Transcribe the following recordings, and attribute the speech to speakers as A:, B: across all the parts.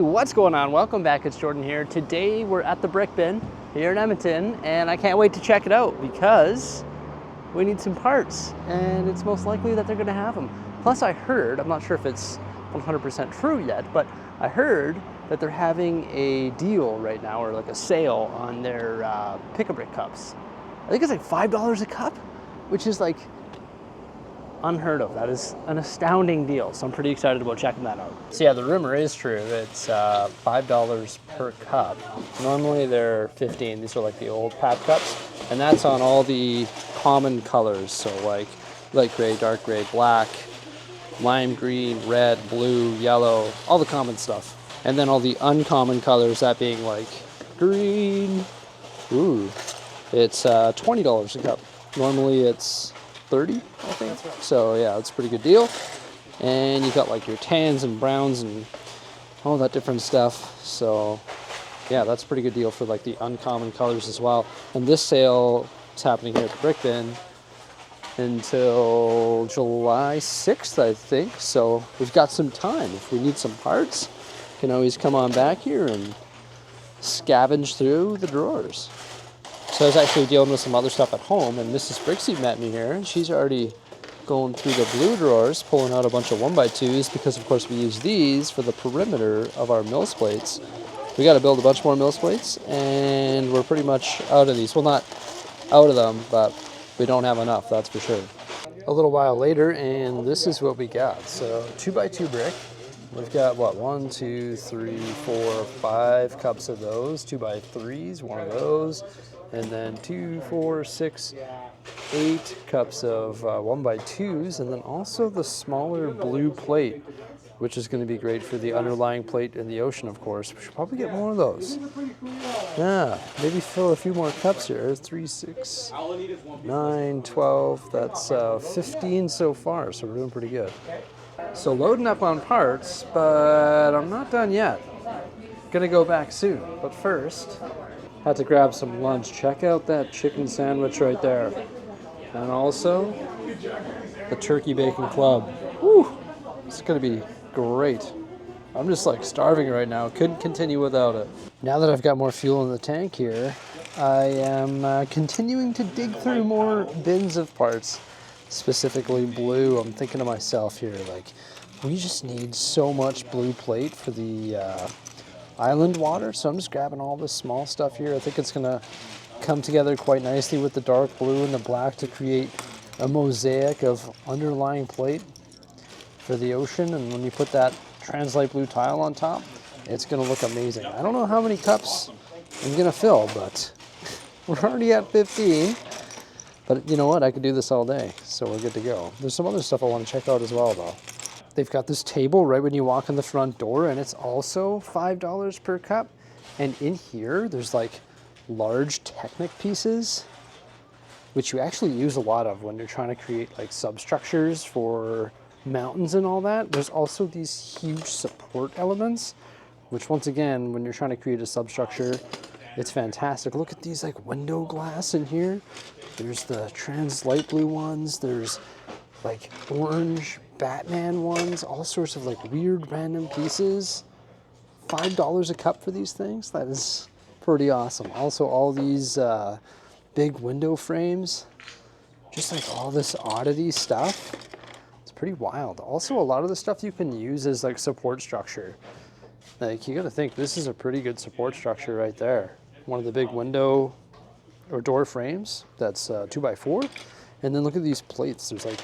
A: What's going on? Welcome back. It's Jordan here. Today we're at the Brick Bin here in Edmonton, and I can't wait to check it out because we need some parts, and it's most likely that they're going to have them. Plus, I heard, I'm not sure if it's 100% true yet, but I heard that they're having a deal right now, or like a sale on their Pick-a-Brick cups. I think it's like $5 a cup, which is like unheard of. That is an astounding deal, so I'm pretty excited about checking that out. So yeah, the rumor is true. It's $5 per cup. Normally they're 15. These are like the old pap cups, and that's on all the common colors. So like light gray, dark gray, black, lime green, red, blue, yellow, all the common stuff. And then all the uncommon colors, that being like green. Ooh, it's $20 a cup. Normally it's 30, I think. So yeah, it's a pretty good deal. And you got like your tans and browns and all that different stuff. So yeah, that's a pretty good deal for like the uncommon colors as well. And this sale is happening here at the Brick Bin until July 6th, I think. So we've got some time. If we need some parts, you can always come on back here and scavenge through the drawers. So I was actually dealing with some other stuff at home, and Mrs. Bricksie met me here, and she's already going through the blue drawers, pulling out a bunch of 1x2s, because of course we use these for the perimeter of our mills plates. We got to build a bunch more mills plates, and we're pretty much out of these. Well, not out of them, but we don't have enough, that's for sure. A little while later, and this is what we got. So 2x2 brick. We've got, what, 1, 2, 3, 4, 5 cups of those. 2x3s, one of those. And then 2, 4, 6, 8 cups of 1x2s. And then also the smaller blue plate, which is going to be great for the underlying plate in the ocean, of course. We should probably get more of those. Yeah, maybe fill a few more cups here. 3, 6, 9, 12. That's 15 so far, so we're doing pretty good. So loading up on parts, but I'm not done yet. Gonna go back soon, but first, had to grab some lunch. Check out that chicken sandwich right there. And also, the turkey bacon club. Whew, it's gonna be great. I'm just like starving right now. Couldn't continue without it. Now that I've got more fuel in the tank here, I am continuing to dig through more bins of parts. Specifically blue. I'm thinking to myself here, like, we just need so much blue plate for the island water, so I'm just grabbing all this small stuff here. I think it's gonna come together quite nicely with the dark blue and the black to create a mosaic of underlying plate for the ocean, and when you put that translight blue tile on top, it's gonna look amazing. I don't know how many cups I'm gonna fill, but we're already at 15. But you know what? I could do this all day, so we're good to go. There's some other stuff I want to check out as well, though. They've got this table right when you walk in the front door, and it's also $5 per cup. And in here, there's like large Technic pieces, which you actually use a lot of when you're trying to create like substructures for mountains and all that. There's also these huge support elements, which once again, when you're trying to create a substructure, it's fantastic. Look at these like window glass in here. There's the trans light blue ones. There's like orange Batman ones. All sorts of like weird random pieces. $5 a cup for these things. That is pretty awesome. Also all these big window frames. Just like all this oddity stuff. It's pretty wild. Also a lot of the stuff you can use as like support structure. Like you gotta think this is a pretty good support structure right there. One of the big window or door frames that's 2x4, and then look at these plates. There's like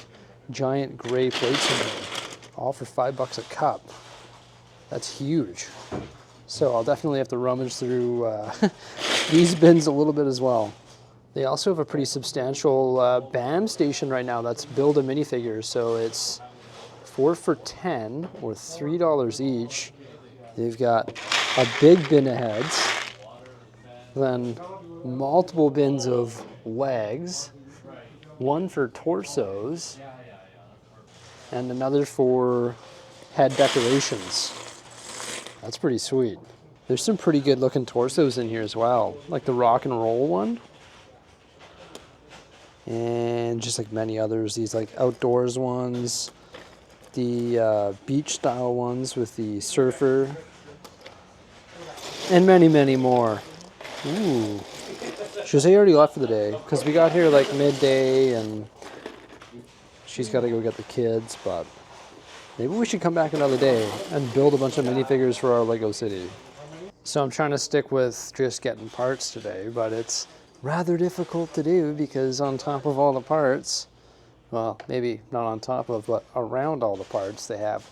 A: giant gray plates in there, all for $5 a cup. That's huge. So I'll definitely have to rummage through these bins a little bit as well. They also have a pretty substantial BAM station right now that's build a minifigure. So it's 4 for $10 or $3 each. They've got a big bin of heads, then multiple bins of legs, one for torsos, and another for head decorations. That's pretty sweet. There's some pretty good looking torsos in here as well, like the rock and roll one. And just like many others, these like outdoors ones, the beach style ones with the surfer And many, many more. Ooh. Jose already left for the day because we got here like midday and she's got to go get the kids, but maybe we should come back another day and build a bunch of minifigures for our Lego City. So I'm trying to stick with just getting parts today, but it's rather difficult to do because on top of all the parts, well, maybe not on top of, but around all the parts, they have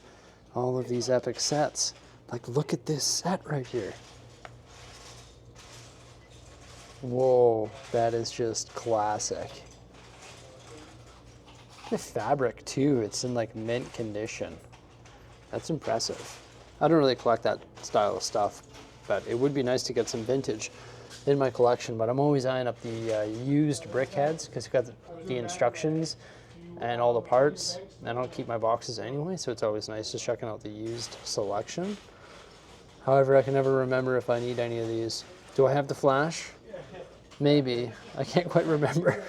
A: all of these epic sets. Like, look at this set right here. Whoa, that is just classic. The fabric too, it's in like mint condition. That's impressive. I don't really collect that style of stuff, but it would be nice to get some vintage in my collection. But I'm always eyeing up the used brick heads because it's got the instructions and all the parts. I don't keep my boxes anyway, so it's always nice just checking out the used selection. However, I can never remember if I need any of these. Do I have the flash? Maybe. I can't quite remember.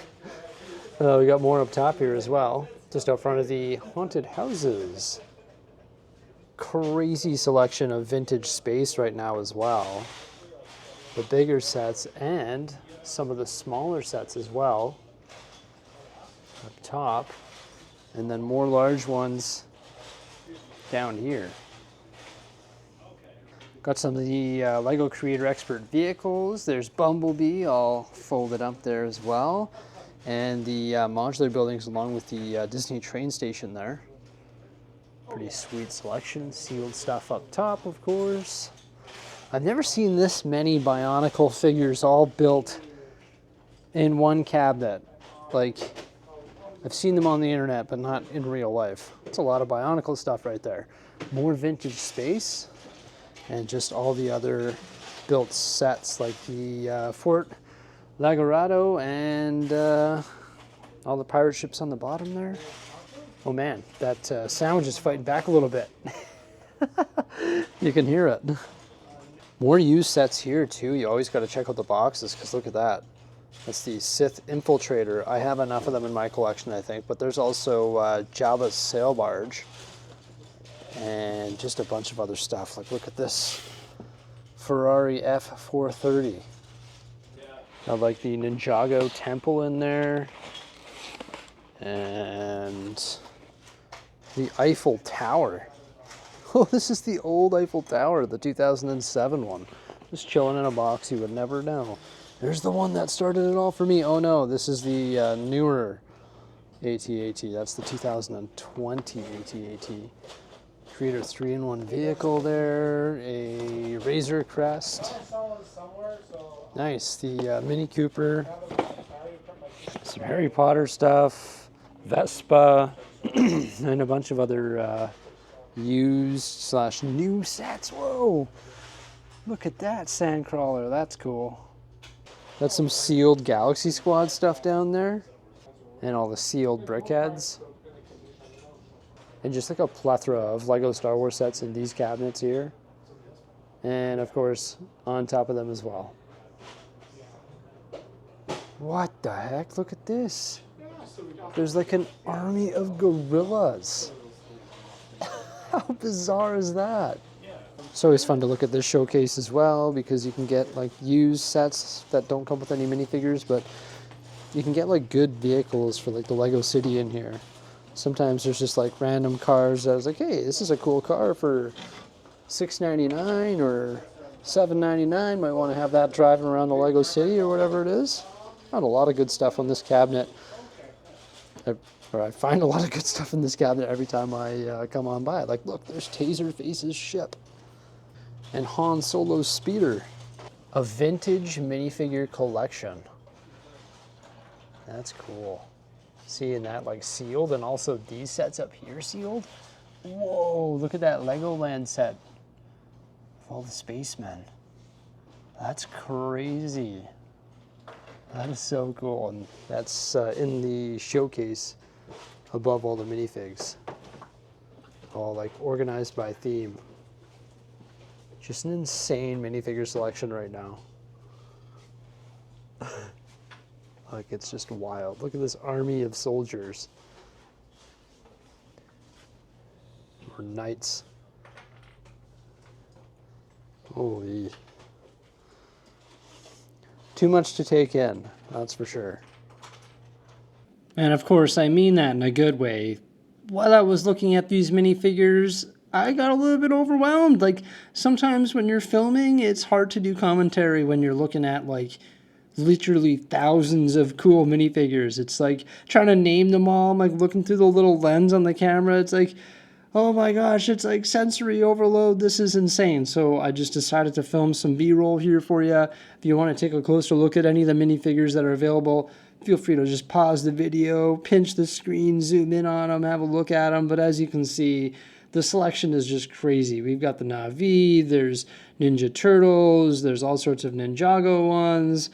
A: We got more up top here as well, just out front of the haunted houses. Crazy selection of vintage space right now as well. The bigger sets and some of the smaller sets as well up top, and then more large ones down here. Got some of the Lego Creator Expert vehicles. There's Bumblebee all folded up there as well, and the modular buildings along with the Disney train station there. Pretty sweet selection. Sealed stuff up top, of course. I've never seen this many Bionicle figures all built in one cabinet. Like, I've seen them on the internet, but not in real life. It's a lot of Bionicle stuff right there. More vintage space, and just all the other built sets, like the Fort Lagorado and all the pirate ships on the bottom there. Oh man, that sandwich is fighting back a little bit. You can hear it. More used sets here too. You always got to check out the boxes because look at that. That's the Sith Infiltrator. I have enough of them in my collection, I think, but there's also Jabba's sail barge and just a bunch of other stuff. Like, look at this Ferrari F430. I like the Ninjago Temple in there, and the Eiffel Tower. Oh, this is the old Eiffel Tower, the 2007 one. Just chilling in a box, you would never know. There's the one that started it all for me. Oh no, this is the newer AT-AT. That's the 2020 AT-AT. Creator 3-in-1 vehicle there, a Razor Crest. Nice, the Mini Cooper. Some Harry Potter stuff, Vespa, and a bunch of other used / new sets. Whoa, look at that Sandcrawler, that's cool. Got some sealed Galaxy Squad stuff down there, and all the sealed brickheads. And just like a plethora of Lego Star Wars sets in these cabinets here. And of course, on top of them as well. What the heck? Look at this. There's like an army of gorillas. How bizarre is that? It's always fun to look at this showcase as well because you can get like used sets that don't come with any minifigures, but you can get like good vehicles for like the Lego City in here. Sometimes there's just like random cars that I was like, hey, this is a cool car for $6.99 or $7.99. Might want to have that driving around the Lego City or whatever it is. Found a lot of good stuff on this cabinet. I find a lot of good stuff in this cabinet every time I come on by. Like, look, there's Taserface's ship. And Han Solo's speeder. A vintage minifigure collection. That's cool. Seeing that like sealed, and also these sets up here sealed. Whoa, look at that Legoland set of all the spacemen. That's crazy. That is so cool, and that's in the showcase above all the minifigs. All like organized by theme. Just an insane minifigure selection right now. Like, it's just wild. Look at this army of soldiers. Or knights. Holy. Too much to take in, that's for sure.
B: And of course, I mean that in a good way. While I was looking at these minifigures, I got a little bit overwhelmed. Like, sometimes when you're filming, it's hard to do commentary when you're looking at, like, literally thousands of cool minifigures. It's like trying to name them all. I'm like looking through the little lens on the camera. It's like, oh my gosh, it's like sensory overload. This is insane. So I just decided to film some B-roll here for you. If you want to take a closer look at any of the minifigures that are available, feel free to just pause the video, pinch the screen, zoom in on them, have a look at them. But as you can see, the selection is just crazy. We've got the Na'vi, there's Ninja Turtles, there's all sorts of Ninjago ones,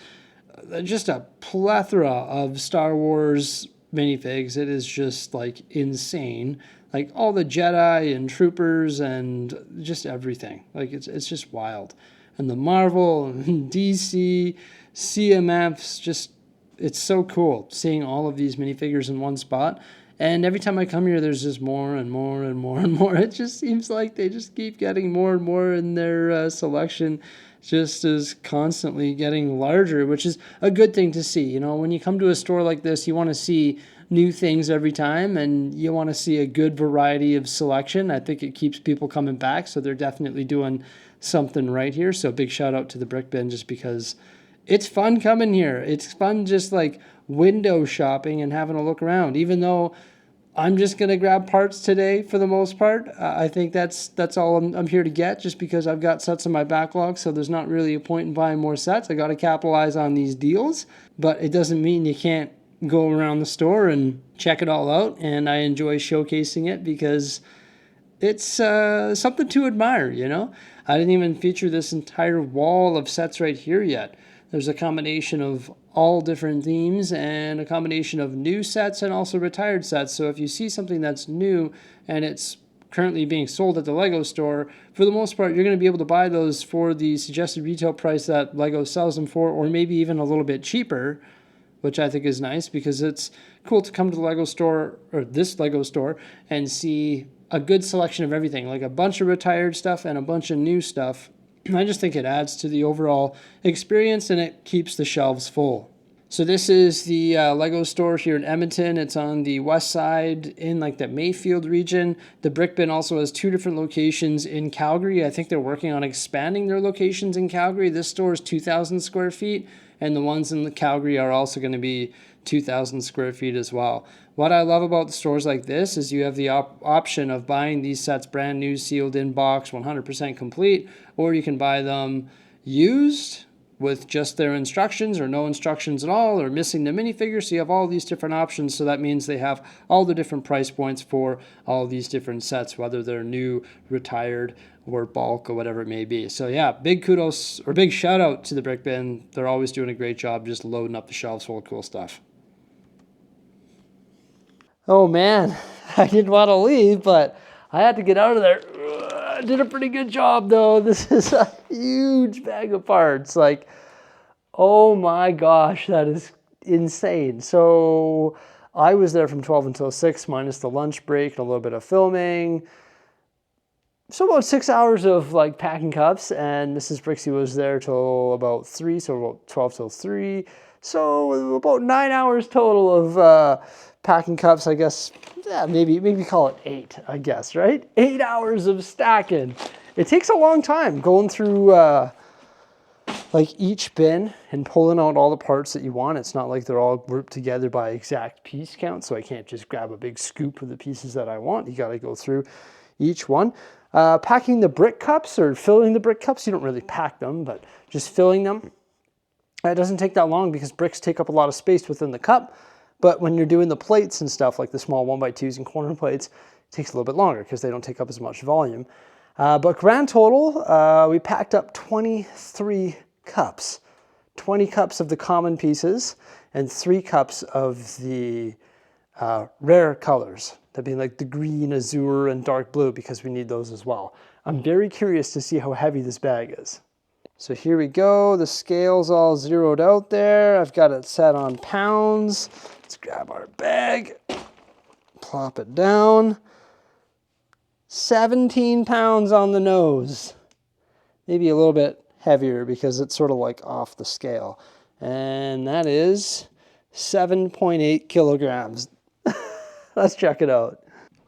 B: just a plethora of Star Wars minifigs. It is just like insane. Like all the Jedi and troopers and just everything. Like it's just wild. And the Marvel and DC, CMFs, just it's so cool seeing all of these minifigures in one spot. And every time I come here, there's just more and more and more and more. It just seems like they just keep getting more and more in their selection, just is constantly getting larger, which is a good thing to see. You know, when you come to a store like this, you want to see new things every time, and you want to see a good variety of selection. I think it keeps people coming back, so they're definitely doing something right here. So big shout out to the Brick Bin, just because it's fun coming here. It's fun just like window shopping and having a look around, even though I'm just going to grab parts today for the most part. I think that's all I'm here to get, just because I've got sets in my backlog, so there's not really a point in buying more sets. I got to capitalize on these deals, but it doesn't mean you can't go around the store and check it all out, and I enjoy showcasing it because it's something to admire, you know? I didn't even feature this entire wall of sets right here yet. There's a combination of all different themes and a combination of new sets and also retired sets. So if you see something that's new and it's currently being sold at the Lego store, for the most part, you're going to be able to buy those for the suggested retail price that Lego sells them for, or maybe even a little bit cheaper, which I think is nice because it's cool to come to the Lego store, or this Lego store, and see a good selection of everything, like a bunch of retired stuff and a bunch of new stuff. I just think it adds to the overall experience, and it keeps the shelves full. So this is the Lego store here in Edmonton. It's on the west side in like the Mayfield region. The Brick Bin also has 2 different locations in Calgary. I think they're working on expanding their locations in Calgary. This store is 2,000 square feet, and the ones in Calgary are also going to be 2,000 square feet as well. What I love about the stores like this is you have the option of buying these sets brand new, sealed in box, 100% complete, or you can buy them used with just their instructions or no instructions at all, or missing the minifigure. So you have all these different options. So that means they have all the different price points for all these different sets, whether they're new, retired, or bulk, or whatever it may be. So yeah, big kudos or big shout out to the Brick Bin. They're always doing a great job just loading up the shelves full of cool stuff.
A: Oh man, I didn't want to leave, but I had to get out of there. I did a pretty good job though. This is a huge bag of parts. Like, oh my gosh, that is insane. So I was there from 12 until 6, minus the lunch break and a little bit of filming. So about 6 hours of like packing cups, and Mrs. Bricksie was there till about 3, so about 12 till 3. So about 9 hours total of packing cups, I guess. Yeah, maybe call it 8, I guess, right? 8 hours of stacking. It takes a long time going through like each bin and pulling out all the parts that you want. It's not like they're all grouped together by exact piece count, so I can't just grab a big scoop of the pieces that I want. You got to go through each one. Packing the brick cups or filling the brick cups, you don't really pack them, but just filling them. It doesn't take that long because bricks take up a lot of space within the cup. But when you're doing the plates and stuff, like the small 1x2s and corner plates, it takes a little bit longer because they don't take up as much volume. But grand total, we packed up 23 cups. 20 cups of the common pieces and 3 cups of the rare colors. That being like the green, azure, and dark blue, because we need those as well. I'm very curious to see how heavy this bag is. So here we go. The scale's all zeroed out there. I've got it set on pounds. Let's grab our bag, plop it down. 17 pounds on the nose. Maybe a little bit heavier because it's sort of like off the scale. and that is 7.8 kilograms. Let's check it out.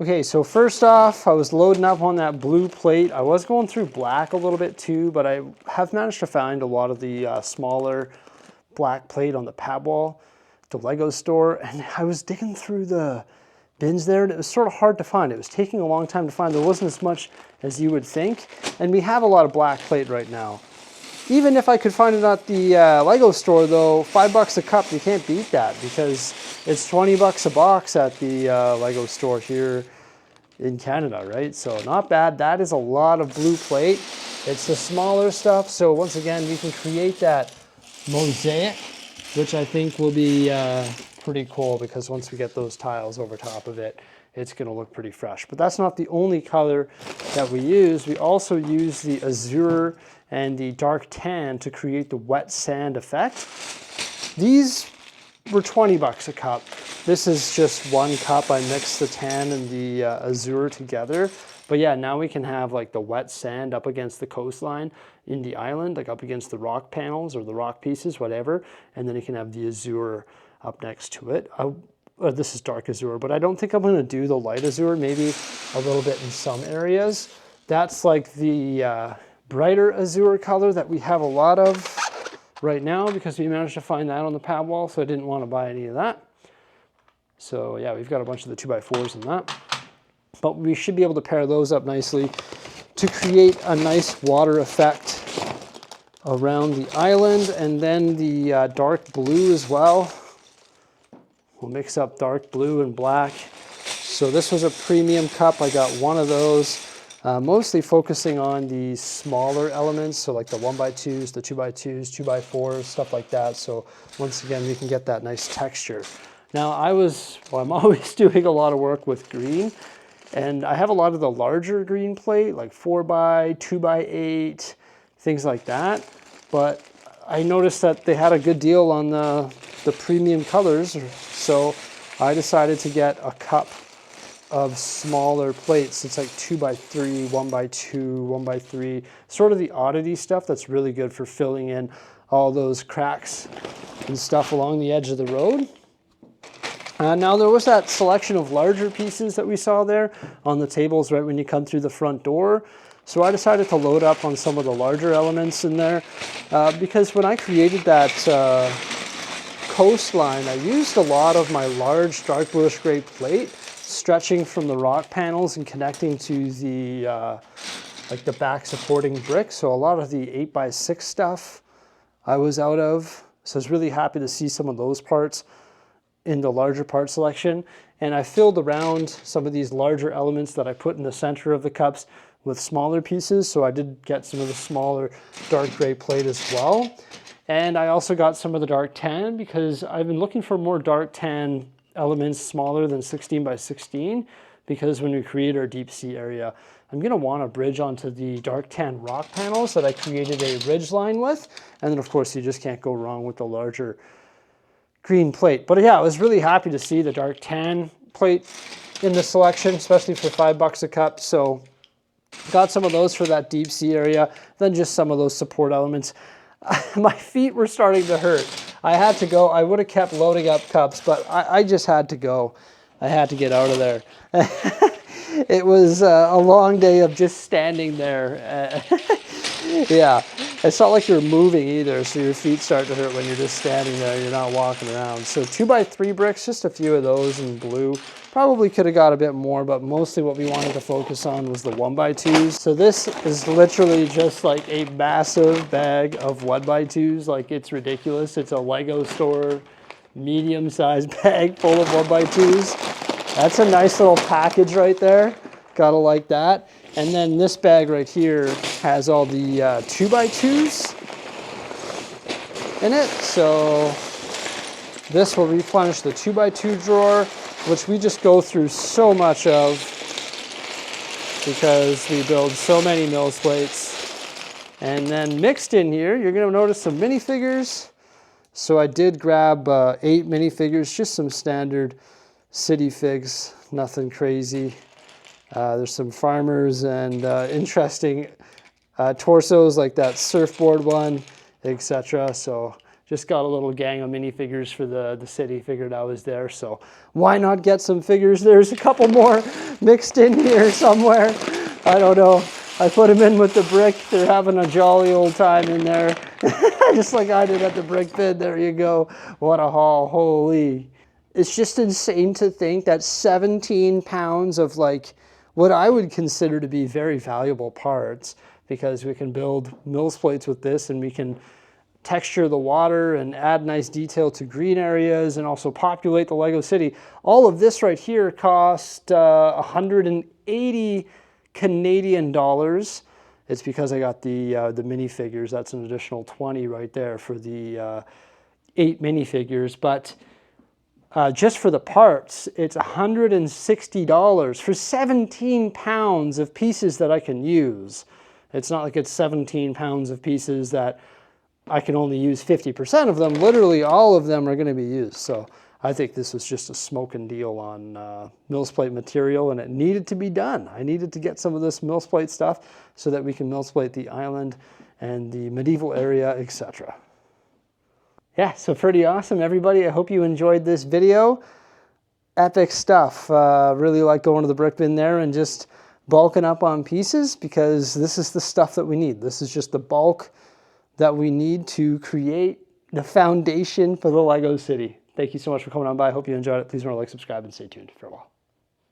A: Okay, so first off, I was loading up on that blue plate. I was going through black a little bit too, but I have managed to find a lot of the smaller black plate on the pad wall at the Lego store, and I was digging through the bins there, and it was sort of hard to find. It was taking a long time to find. There wasn't as much as you would think, and we have a lot of black plate right now. Even if I could find it at the Lego store though, $5 a cup, you can't beat that because it's 20 bucks a box at the Lego store here in Canada, right? So not bad. That is a lot of blue plate. It's the smaller stuff. So once again, we can create that mosaic, which I think will be pretty cool because once we get those tiles over top of it, it's going to look pretty fresh. But that's not the only color that we use. We also use the azure and the dark tan to create the wet sand effect. These were 20 bucks a cup. This is just one cup. I mixed the tan and the azure together. But yeah, now we can have like the wet sand up against the coastline in the island, like up against the rock panels or the rock pieces, whatever. And then you can have the azure up next to it. This is dark azure, but I don't think I'm going to do the light azure, maybe a little bit in some areas. That's like the brighter azure color that we have a lot of right now because we managed to find that on the pad wall, so I didn't want to buy any of that. So yeah, we've got a bunch of the 2x4s in that. But we should be able to pair those up nicely to create a nice water effect around the island. And then the dark blue as well. We'll mix up dark blue and black. So this was a premium cup. I got one of those, mostly focusing on the smaller elements. So like the 1x2s, the 2x2s, 2x4s, stuff like that. So once again, we can get that nice texture. Now I'm always doing a lot of work with green. And I have a lot of the larger green plate, like 4x, 2x8, things like that. But I noticed that they had a good deal on the premium colors. So I decided to get a cup of smaller plates. It's like 2x3, 1x2, 1x3, sort of the oddity stuff that's really good for filling in all those cracks and stuff along the edge of the road. Now there was that selection of larger pieces that we saw there on the tables right when you come through the front door. So I decided to load up on some of the larger elements in there because when I created that coastline, I used a lot of my large dark bluish gray plate stretching from the rock panels and connecting to the like the back supporting brick. So a lot of the 8x6 stuff I was out of. So I was really happy to see some of those parts in the larger part selection. And I filled around some of these larger elements that I put in the center of the cups with smaller pieces. So I did get some of the smaller dark gray plate as well. And I also got some of the dark tan because I've been looking for more dark tan elements smaller than 16x16 because when we create our deep sea area, I'm gonna want to bridge onto the dark tan rock panels that I created a ridge line with. And then of course you just can't go wrong with the larger green plate. But yeah, I was really happy to see the dark tan plate in the selection, especially for $5 a cup. So got some of those for that deep sea area, then just some of those support elements. My feet were starting to hurt. I had to go. I would have kept loading up cups, but I just had to go. I had to get out of there. It was a long day of just standing there. Yeah, it's not like you're moving either, so your feet start to hurt when you're just standing there, you're not walking around. So 2x3 bricks, just a few of those in blue. Probably could have got a bit more, but mostly what we wanted to focus on was the 1x2s. So this is literally just like a massive bag of 1x2s. Like it's ridiculous. It's a Lego store medium-sized bag full of 1x2s. That's a nice little package right there. Gotta like that. And then this bag right here has all the 2x2s in it. So this will replenish the 2x2 drawer, which we just go through so much of because we build so many Mills plates. And then mixed in here, you're gonna notice some minifigures. So I did grab 8 minifigures, just some standard city figs, nothing crazy. There's some farmers and interesting torsos like that surfboard one, etc. So just got a little gang of minifigures for the city, figured I was there, so why not get some figures? There's a couple more mixed in here somewhere. I don't know. I put them in with the brick. They're having a jolly old time in there. Just like I did at the brick bin. There you go. What a haul. Holy. It's just insane to think that 17 pounds of like what I would consider to be very valuable parts, because we can build Mills plates with this, and we can texture the water and add nice detail to green areas and also populate the Lego city. All of this right here cost 180 Canadian dollars. It's because I got the minifigures. That's an additional 20 right there for the 8 minifigures. But just for the parts, it's $160 for 17 pounds of pieces that I can use. It's not like it's 17 pounds of pieces that I can only use 50% of them. Literally all of them are going to be used. So I think this was just a smoking deal on Mills plate material, and it needed to be done. I needed to get some of this Mills plate stuff so that we can Mills plate the island and the medieval area, etc. Yeah, so pretty awesome, everybody. I hope you enjoyed this video. Epic stuff. Really like going to the brick bin there and just bulking up on pieces, because this is the stuff that we need. This is just the bulk that we need to create the foundation for the Lego city. Thank you so much for coming on by. I hope you enjoyed it. Please remember to like, subscribe, and stay tuned for a while.